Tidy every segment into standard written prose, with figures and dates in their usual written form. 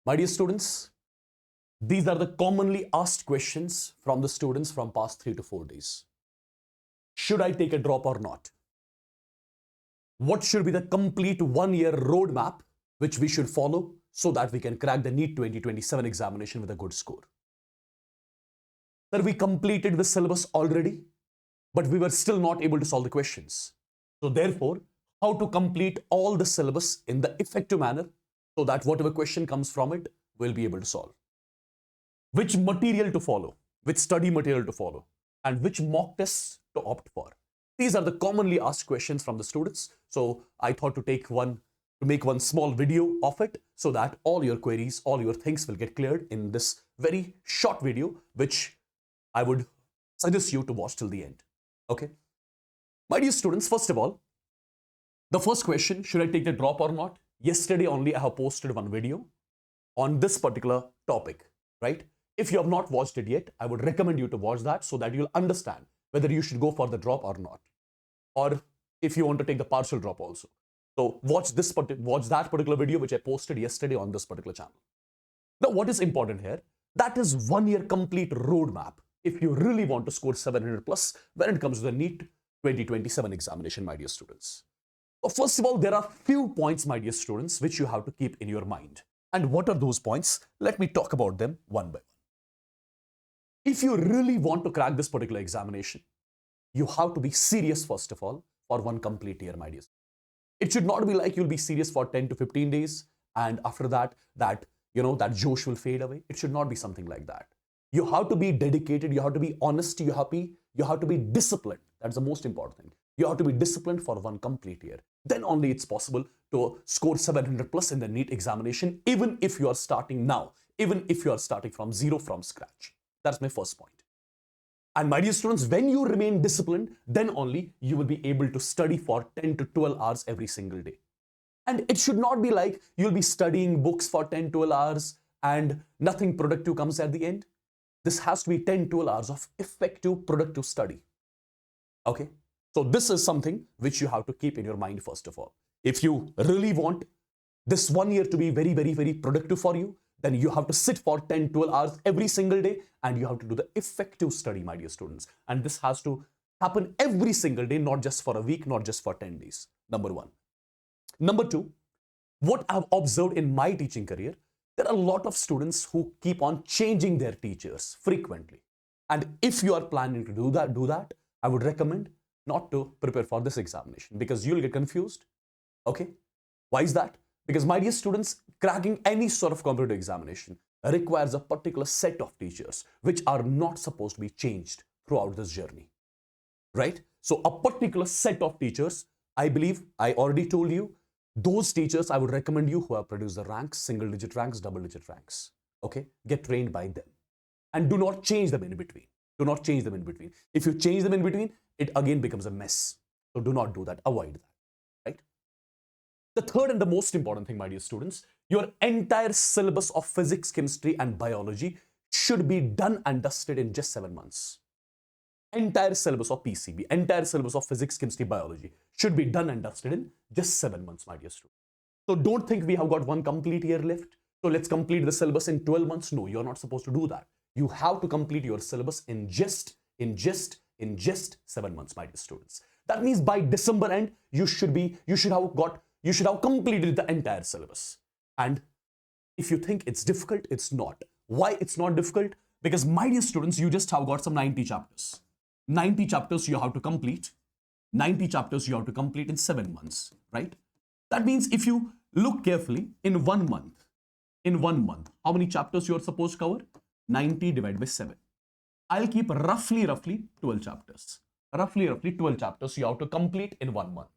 My dear students, these are the commonly asked questions from the students from past 3 to 4 days. Should I take a drop or not? What should be the complete 1-year roadmap which we should follow so that we can crack the NEET 2027 examination with a good score? Sir, we completed the syllabus already, but we were still not able to solve the questions. So therefore, how to complete all the syllabus in the effective manner so that whatever question comes from it, we'll be able to solve. Which material to follow, which study material to follow, and which mock tests to opt for. These are the commonly asked questions from the students. So I thought to make one small video of it so that all your queries, all your things will get cleared in this very short video, which I would suggest you to watch till the end. Okay. My dear students, first of all, the first question, should I take the drop or not? Yesterday only I have posted one video on this particular topic, right? If you have not watched it yet, I would recommend you to watch that so that you'll understand whether you should go for the drop or not, or if you want to take the partial drop also. So watch that particular video which I posted yesterday on this particular channel. Now, what is important here? That is 1 year complete roadmap if you really want to score 700 plus when it comes to the NEET 2027 examination, my dear students. So first of all, there are few points, my dear students, which you have to keep in your mind. And what are those points? Let me talk about them one by one. If you really want to crack this particular examination, you have to be serious, first of all, for one complete year, my dear. It should not be like you'll be serious for 10 to 15 days and after that Josh will fade away. It should not be something like that. You have to be dedicated, you have to be honest, you have to be disciplined. That's the most important thing. You have to be disciplined for one complete year. Then only it's possible to score 700 plus in the NEET examination, even if you are starting now, even if you are starting from zero, from scratch. That's my first point. And my dear students, when you remain disciplined, then only you will be able to study for 10 to 12 hours every single day. And it should not be like you'll be studying books for 10, 12 hours and nothing productive comes at the end. This has to be 10, 12 hours of effective, productive study. Okay? So this is something which you have to keep in your mind first of all. If you really want this 1 year to be very, very, very productive for you, then you have to sit for 10, 12 hours every single day and you have to do the effective study, my dear students. And this has to happen every single day, not just for a week, not just for 10 days. Number one. Number two, what I've observed in my teaching career, there are a lot of students who keep on changing their teachers frequently. And if you are planning to do that, I would recommend not to prepare for this examination because you'll get confused. Okay? Why is that? Because my dear students, cracking any sort of competitive examination requires a particular set of teachers which are not supposed to be changed throughout this journey, right? So a particular set of teachers, I believe I already told you, those teachers I would recommend you who have produced the ranks, single digit ranks, double digit ranks, okay? Get trained by them and do not change them in between. Do not change them in between. If you change them in between, it again becomes a mess. So do not do that, avoid that. The third and the most important thing, my dear students, your entire syllabus of physics, chemistry, and biology should be done and dusted in just 7 months. Entire syllabus of PCB, entire syllabus of physics, chemistry, biology should be done and dusted in just 7 months, my dear students. So don't think we have got one complete year left. So let's complete the syllabus in 12 months. No, you're not supposed to do that. You have to complete your syllabus in just 7 months, my dear students. That means by December end, you should have completed the entire syllabus. And if you think it's difficult, it's not. Why it's not difficult? Because my dear students, you just have got some 90 chapters. 90 chapters you have to complete. 90 chapters you have to complete in 7 months, right? That means if you look carefully, in 1 month, how many chapters you are supposed to cover? 90 divided by 7. I'll keep roughly 12 chapters. Roughly 12 chapters you have to complete in 1 month.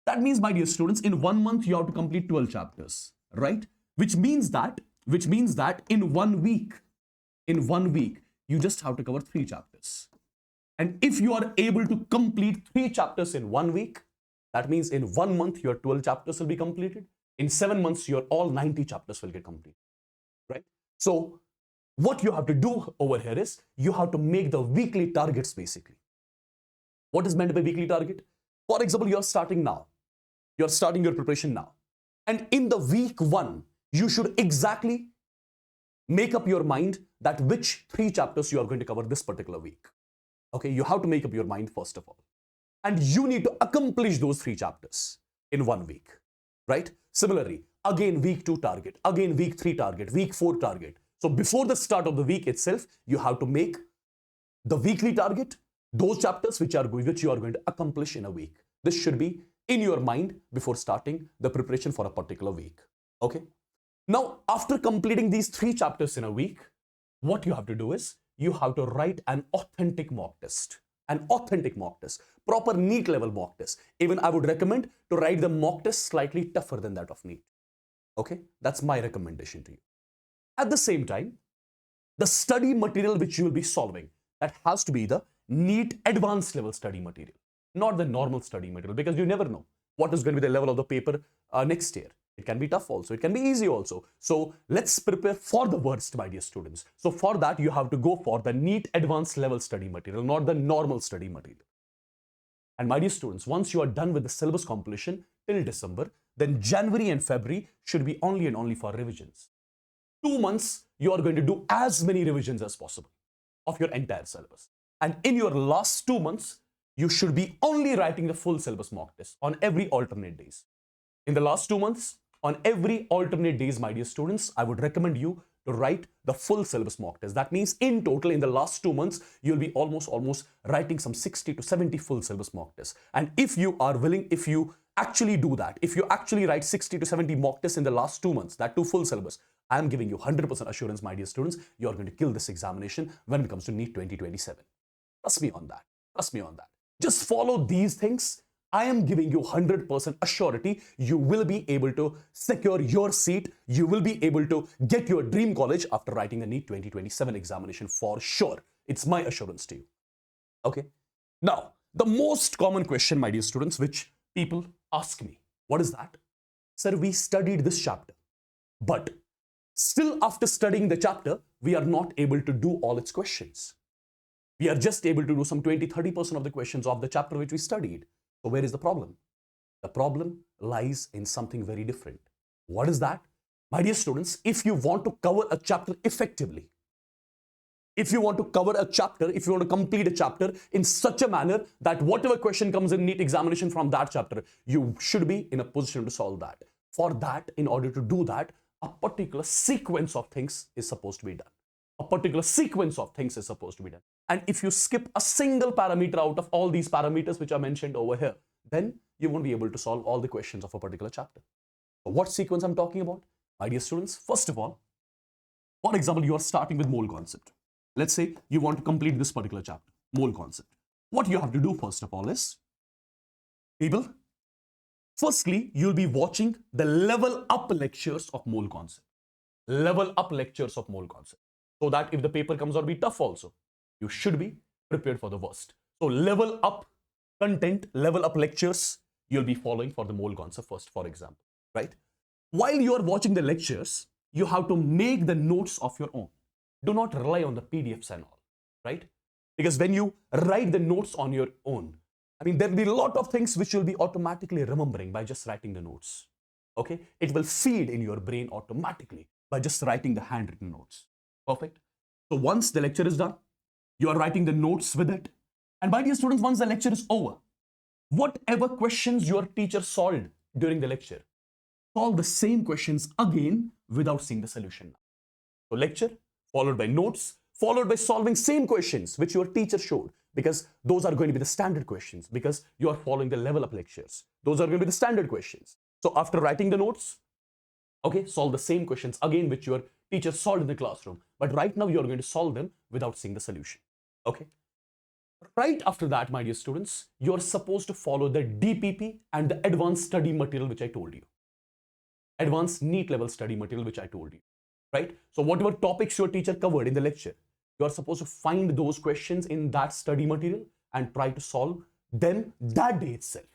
That means, my dear students, in 1 month, you have to complete 12 chapters, right? Which means that in 1 week, you just have to cover 3 chapters. And if you are able to complete 3 chapters in 1 week, that means in 1 month, your 12 chapters will be completed. In 7 months, your all 90 chapters will get completed, right? So what you have to do over here is you have to make the weekly targets basically. What is meant by weekly target? For example, you're starting now. You're starting your preparation now. And in the week 1, you should exactly make up your mind that which 3 chapters you are going to cover this particular week. Okay, you have to make up your mind first of all. And you need to accomplish those 3 chapters in 1 week, right? Similarly, again week 2 target, again week 3 target, week 4 target. So before the start of the week itself, you have to make the weekly target, those chapters which you are going to accomplish in a week. This should be in your mind before starting the preparation for a particular week. Okay. Now, after completing these 3 chapters in a week, what you have to do is you have to write an authentic mock test. An authentic mock test, proper NEET level mock test. Even I would recommend to write the mock test slightly tougher than that of NEET. Okay, that's my recommendation to you. At the same time, the study material which you will be solving, that has to be the NEET advanced level study material, not the normal study material, because you never know what is going to be the level of the paper next year. It can be tough also, it can be easy also. So let's prepare for the worst, my dear students. So for that, you have to go for the NEET advanced level study material, not the normal study material. And my dear students, once you are done with the syllabus completion till December, then January and February should be only and only for revisions. 2 months, you are going to do as many revisions as possible of your entire syllabus. And in your last 2 months, you should be only writing the full syllabus mock test on every alternate days. In the last 2 months, on every alternate days, my dear students, I would recommend you to write the full syllabus mock test. That means in total, in the last 2 months, you'll be almost writing some 60 to 70 full syllabus mock tests. And if you are willing, if you actually do that, if you actually write 60 to 70 mock tests in the last 2 months, that too full syllabus, I am giving you 100% assurance, my dear students, you are going to kill this examination when it comes to NEET 2027. Trust me on that. Trust me on that. Just follow these things. I am giving you 100% assurity. You will be able to secure your seat. You will be able to get your dream college after writing the NEET 2027 examination for sure. It's my assurance to you. Okay. Now, the most common question, my dear students, which people ask me, what is that? Sir, we studied this chapter, but still after studying the chapter, we are not able to do all its questions. We are just able to do some 20-30% of the questions of the chapter which we studied. So where is the problem? The problem lies in something very different. What is that? My dear students, if you want to cover a chapter effectively, if you want to cover a chapter, if you want to complete a chapter in such a manner that whatever question comes in NEET examination from that chapter, you should be in a position to solve that. For that, in order to do that, a particular sequence of things is supposed to be done. A particular sequence of things is supposed to be done. And if you skip a single parameter out of all these parameters which are mentioned over here, then you won't be able to solve all the questions of a particular chapter. So what sequence I'm talking about? My dear students, first of all, for example, you are starting with mole concept. Let's say you want to complete this particular chapter, mole concept. What you have to do first of all is, people, firstly, you'll be watching the level up lectures of mole concept. Level up lectures of mole concept. So that if the paper comes out to be tough also, you should be prepared for the worst. So level up content, level up lectures, you'll be following for the mole concept first, for example, right? While you are watching the lectures, you have to make the notes of your own. Do not rely on the PDFs and all, right? Because when you write the notes on your own, I mean, there'll be a lot of things which you'll be automatically remembering by just writing the notes, okay? It will feed in your brain automatically by just writing the handwritten notes. Perfect. So once the lecture is done, you are writing the notes with it. And my dear students, once the lecture is over, whatever questions your teacher solved during the lecture, solve the same questions again without seeing the solution. So lecture followed by notes, followed by solving same questions which your teacher showed, because those are going to be the standard questions, because you are following the level up lectures. Those are going to be the standard questions. So after writing the notes, okay, solve the same questions again which your teacher solved in the classroom. But right now you're going to solve them without seeing the solution. Okay. Right after that, my dear students, you're supposed to follow the DPP and the advanced study material which I told you. Advanced NEET level study material which I told you. Right? So whatever topics your teacher covered in the lecture, you are supposed to find those questions in that study material and try to solve them that day itself.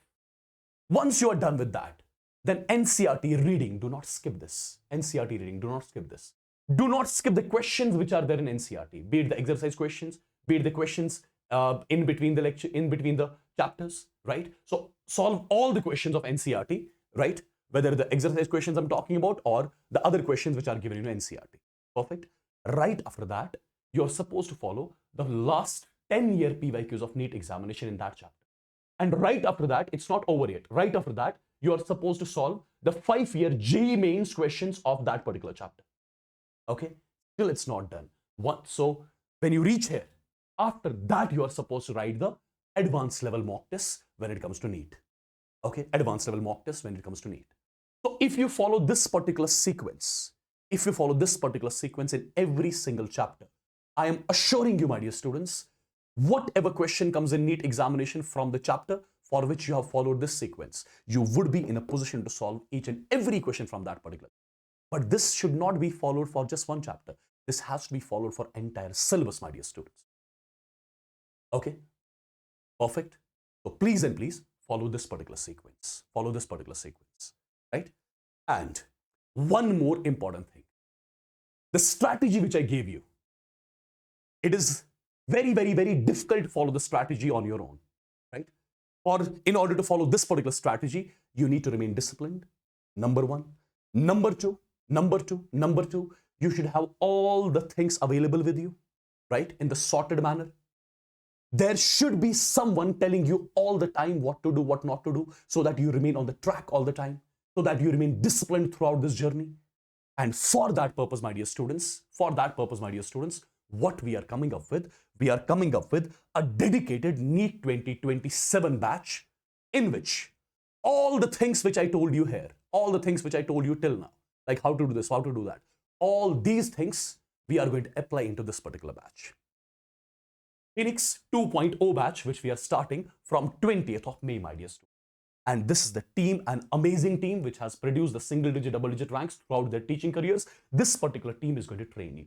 Once you are done with that, then NCERT reading, do not skip this. NCERT reading, do not skip this. Do not skip the questions which are there in NCERT, be it the exercise questions, be it the questions in between the lecture, in between the chapters, right? So solve all the questions of NCERT, right? Whether the exercise questions I'm talking about or the other questions which are given in NCERT. Perfect. right after that, you're supposed to follow the last 10-year PYQs of NEET examination in that chapter. And right after that, it's not over yet. Right after that, you are supposed to solve the 5-year JEE mains questions of that particular chapter. Okay, still it's not done. So when you reach here, after that, you are supposed to write the advanced level mock tests when it comes to NEET. Okay, advanced level mock tests when it comes to NEET. So if you follow this particular sequence, in every single chapter, I am assuring you, my dear students, whatever question comes in NEET examination from the chapter for which you have followed this sequence, you would be in a position to solve each and every question from that particular. But this should not be followed for just one chapter. This has to be followed for entire syllabus, my dear students. Okay, perfect. So please and please follow this particular sequence. Right? And one more important thing. The strategy which I gave you, it is very, very, very difficult to follow the strategy on your own, right? Or in order to follow this particular strategy, you need to remain disciplined. Number one. Number two, you should have all the things available with you, right? In the sorted manner. There should be someone telling you all the time what to do, what not to do, so that you remain on the track all the time, so that you remain disciplined throughout this journey. And for that purpose, my dear students, what we are coming up with, a dedicated NEET 2027 batch in which all the things which I told you here, all the things which I told you till now, like how to do this, how to do that, all these things we are going to apply into this particular batch. Phoenix 2.0 batch, which we are starting from 20th of May, my dear students. And this is the team, an amazing team, which has produced the single-digit, double-digit ranks throughout their teaching careers. This particular team is going to train you.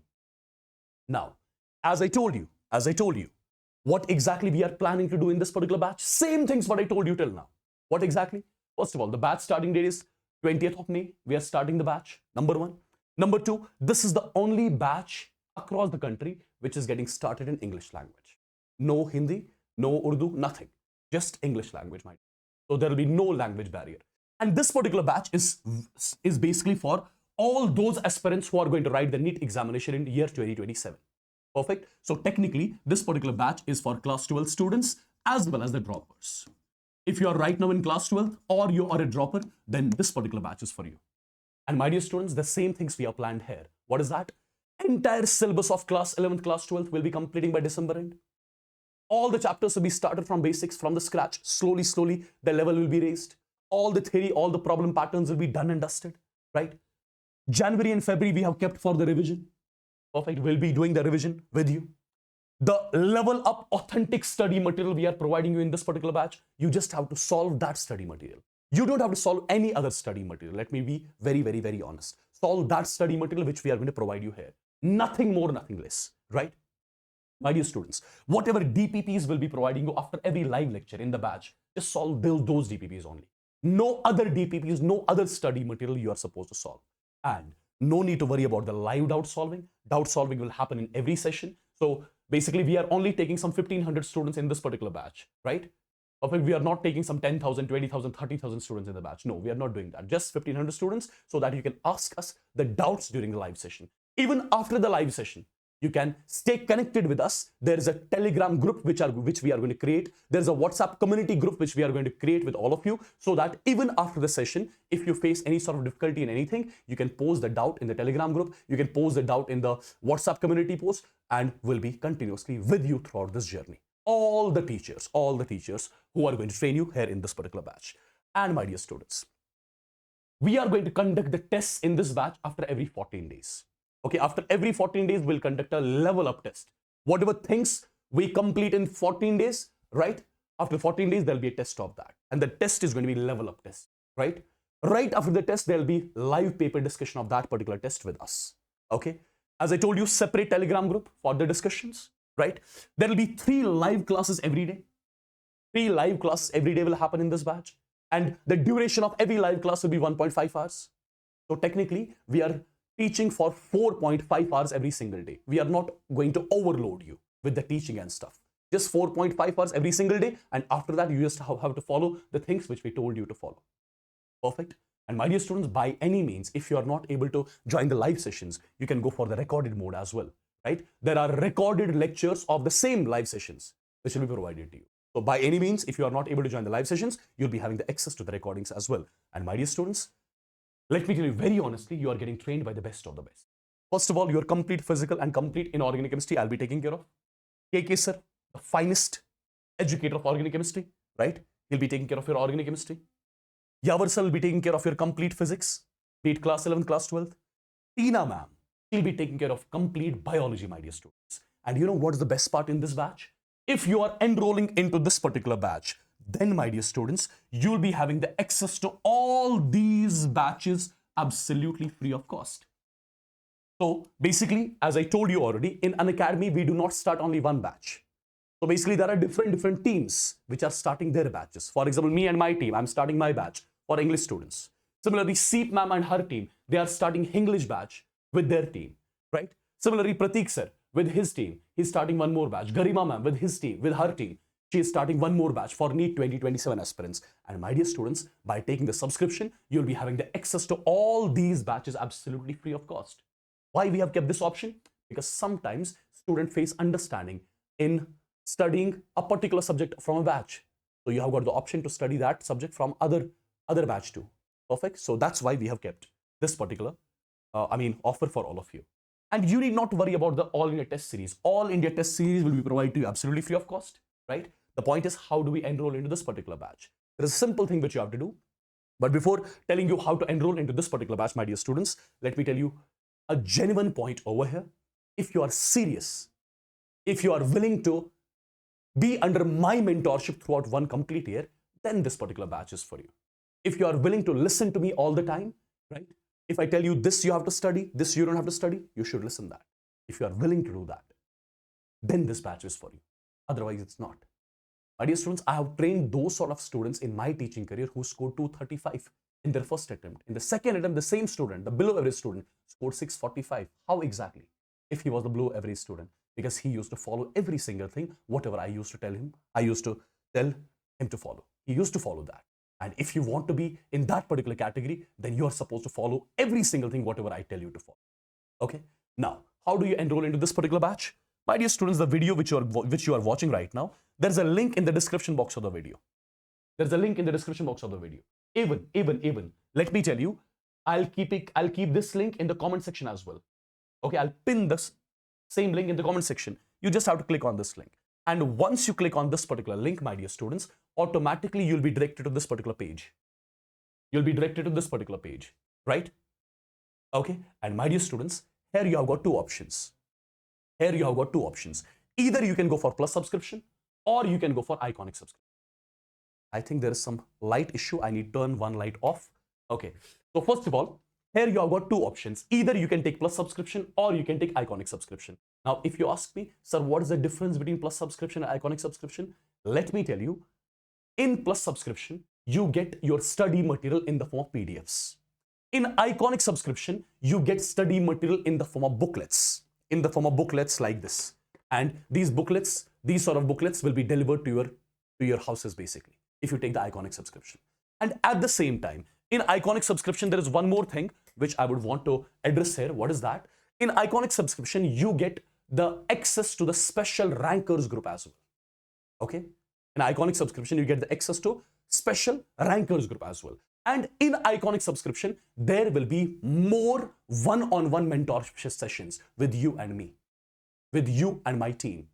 Now, as I told you, what exactly we are planning to do in this particular batch? Same things what I told you till now. What exactly? First of all, the batch starting date is 20th of May. We are starting the batch, number one. Number two, this is the only batch across the country which is getting started in English language. No Hindi, no Urdu, nothing. Just English language, my dear. So there will be no language barrier. And this particular batch is basically for all those aspirants who are going to write the NEET examination in year 2027. Perfect. So technically, this particular batch is for class 12 students as well as the droppers. If you are right now in class 12 or you are a dropper, then this particular batch is for you. And my dear students, the same things we have planned here. What is that? Entire syllabus of class 11th, class 12th will be completing by December end. All the chapters will be started from basics, from the scratch. Slowly, the level will be raised. All the theory, all the problem patterns will be done and dusted, right? January and February, we have kept for the revision. Perfect. We'll be doing the revision with you. The level up authentic study material we are providing you in this particular batch, you just have to solve that study material. You don't have to solve any other study material. Let me be very, very, very honest. Solve that study material which we are going to provide you here. Nothing more, nothing less, right? My dear students, whatever DPPs will be providing you after every live lecture in the batch, just solve those DPPs only. No other DPPs, no other study material you are supposed to solve. And no need to worry about the live doubt solving. Doubt solving will happen in every session. So basically, we are only taking some 1,500 students in this particular batch, right? We are not taking some 10,000, 20,000, 30,000 students in the batch. No, we are not doing that. Just 1,500 students so that you can ask us the doubts during the live session. Even after the live session, you can stay connected with us. There is a Telegram group which we are going to create. There's a WhatsApp community group which we are going to create with all of you, so that even after the session, if you face any sort of difficulty in anything, you can pose the doubt in the Telegram group. You can pose the doubt in the WhatsApp community post, and we'll be continuously with you throughout this journey. All the teachers who are going to train you here in this particular batch. And my dear students, we are going to conduct the tests in this batch after every 14 days. Okay, after every 14 days, we'll conduct a level up test. Whatever things we complete in 14 days, right? After 14 days, there'll be a test of that. And the test is going to be level up test, right? Right after the test, there'll be live paper discussion of that particular test with us. Okay. As I told you, separate Telegram group for the discussions, right? There'll be 3 live classes every day. 3 live classes every day will happen in this batch. And the duration of every live class will be 1.5 hours. So technically, we are teaching for 4.5 hours every single day. We are not going to overload you with the teaching and stuff. Just 4.5 hours every single day. And after that, you just have to follow the things which we told you to follow. Perfect. And my dear students, by any means, if you are not able to join the live sessions, you can go for the recorded mode as well, right? There are recorded lectures of the same live sessions which will be provided to you. So by any means, if you are not able to join the live sessions, you'll be having the access to the recordings as well. And my dear students, let me tell you very honestly, you are getting trained by the best of the best. First of all, your complete physical and complete inorganic chemistry, I'll be taking care of. KK sir, the finest educator of organic chemistry, right? He'll be taking care of your organic chemistry. Yavar sir will be taking care of your complete physics, be it class 11th, class 12th. Tina ma'am, she'll be taking care of complete biology, my dear students. And you know what is the best part in this batch? If you are enrolling into this particular batch, then my dear students, you'll be having the access to all these batches absolutely free of cost. So basically, as I told you already, in an academy, we do not start only one batch. So basically, there are different teams which are starting their batches. For example, me and my team, I'm starting my batch for English students. Similarly, Seep ma'am and her team, they are starting English batch with their team, right? Similarly, Pratik sir with his team, he's starting one more batch. Garima ma'am with his team, with her team, she is starting one more batch for NEET 2027 aspirants. And my dear students, by taking the subscription, you'll be having the access to all these batches absolutely free of cost. Why we have kept this option? Because sometimes students face understanding in studying a particular subject from a batch. So you have got the option to study that subject from other batch too. Perfect. So that's why we have kept this particular, offer for all of you. And you need not to worry about the All India Test Series. All India Test Series will be provided to you absolutely free of cost, right? The point is, how do we enroll into this particular batch? There is a simple thing which you have to do. But before telling you how to enroll into this particular batch, my dear students, let me tell you a genuine point over here. If you are serious, if you are willing to be under my mentorship throughout one complete year, then this particular batch is for you. If you are willing to listen to me all the time, right? If I tell you this you have to study, this you don't have to study, you should listen that. If you are willing to do that, then this batch is for you. Otherwise, it's not. My dear students, I have trained those sort of students in my teaching career who scored 235 in their first attempt. In the second attempt, the same student, the below average student, scored 645. How exactly? If he was the below average student, because he used to follow every single thing, whatever I used to tell him, I used to tell him to follow. He used to follow that. And if you want to be in that particular category, then you are supposed to follow every single thing, whatever I tell you to follow. Okay. Now, how do you enroll into this particular batch? My dear students, the video which you are watching right now, there's a link in the description box of the video. There's a link in the description box of the video. Even, let me tell you, I'll keep this link in the comment section as well. Okay, I'll pin this same link in the comment section. You just have to click on this link. And once you click on this particular link, my dear students, automatically you'll be directed to this particular page. You'll be directed to this particular page, right? Okay, and my dear students, here you have got two options. Here you have got two options. Either you can go for plus subscription or you can go for iconic subscription. I think there is some light issue. I need to turn one light off. Okay, so first of all, here you have got two options. Either you can take plus subscription or you can take iconic subscription. Now, if you ask me, sir, what is the difference between plus subscription and iconic subscription? Let me tell you, in plus subscription, you get your study material in the form of PDFs. In iconic subscription, you get study material in the form of booklets. In the form of booklets like this. And these booklets, these sort of booklets will be delivered to your houses basically, if you take the iconic subscription. And at the same time, in iconic subscription, there is one more thing which I would want to address here. What is that? In iconic subscription, you get the access to the special rankers group as well. Okay? In iconic subscription, you get the access to special rankers group as well. And in iconic subscription, there will be more one-on-one mentorship sessions with you and me, with you and my team.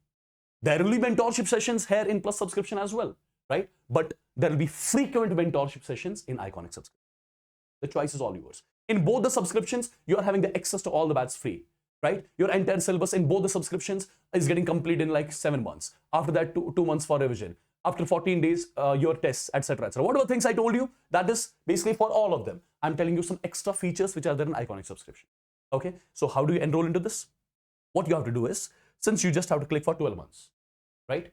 There will be mentorship sessions here in plus subscription as well, right? But there will be frequent mentorship sessions in iconic subscription. The choice is all yours. In both the subscriptions, you are having the access to all the batches free, right? Your entire syllabus in both the subscriptions is getting complete in like 7 months. After that, two months for revision. After 14 days, your tests, etc., etc. Whatever things I told you, that is basically for all of them. I'm telling you some extra features which are there in iconic subscription. Okay, so how do you enroll into this? What you have to do is, since you just have to click for 12 months, right?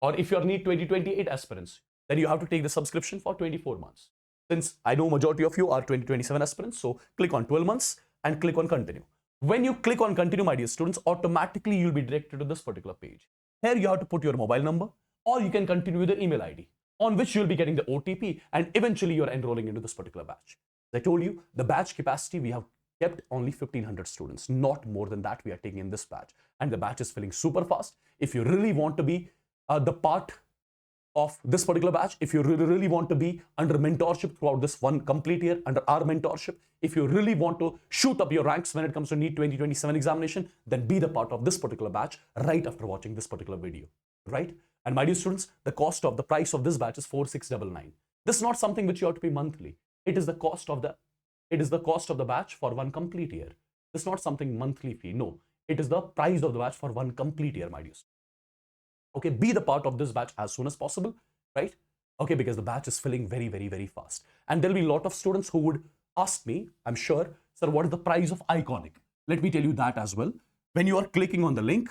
Or if you're NEET 2028 aspirants, then you have to take the subscription for 24 months. Since I know majority of you are 2027 aspirants, so click on 12 months and click on continue. When you click on continue, my dear students, automatically you'll be directed to this particular page. Here you have to put your mobile number, or you can continue with your email ID, on which you'll be getting the OTP, and eventually you're enrolling into this particular batch. As I told you, the batch capacity, we have kept only 1500 students, not more than that we are taking in this batch. And the batch is filling super fast. If you really want to be the part of this particular batch, if you really want to be under mentorship throughout this one complete year, under our mentorship, if you really want to shoot up your ranks when it comes to NEET 2027 examination, then be the part of this particular batch right after watching this particular video, right? And my dear students, the price of this batch is 4699. This is not something which you have to pay monthly. It is the cost of the batch for one complete year. This is not something monthly fee. No, it is the price of the batch for one complete year, my dear students. Okay, be the part of this batch as soon as possible, right? Okay, because the batch is filling very, very, very fast. And there'll be a lot of students who would ask me, I'm sure, sir, what is the price of Iconic? Let me tell you that as well. When you are clicking on the link,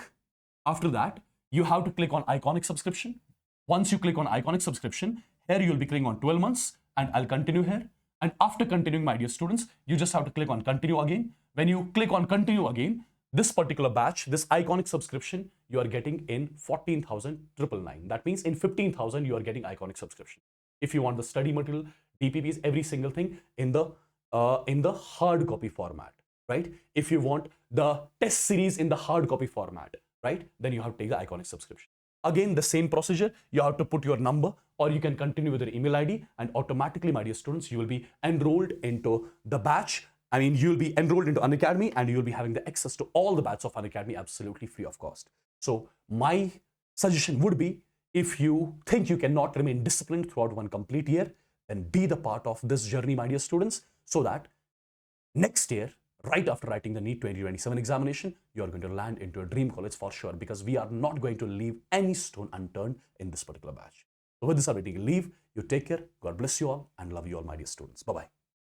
after that, you have to click on Iconic subscription. Once you click on Iconic subscription, here you'll be clicking on 12 months, and I'll continue here. And after continuing, my dear students, you just have to click on continue again. When you click on continue again, this particular batch, this Iconic subscription, you are getting in 14,999. That means in 15,000, you are getting Iconic subscription. If you want the study material, DPPs, every single thing in the hard copy format, right? If you want the test series in the hard copy format, right? Then you have to take the Iconic subscription. Again, the same procedure, you have to put your number, or you can continue with your email ID, and automatically, my dear students, you will be enrolled into the batch. I mean, you'll be enrolled into Unacademy, and you'll be having the access to all the batches of Unacademy absolutely free of cost. So my suggestion would be, if you think you cannot remain disciplined throughout one complete year, then be the part of this journey, my dear students, so that next year, right after writing the NEET 2027 examination, you are going to land into a dream college for sure, because we are not going to leave any stone unturned in this particular batch. So with this, I'm taking leave. You take care. God bless you all and love you all, my dear students. Bye-bye.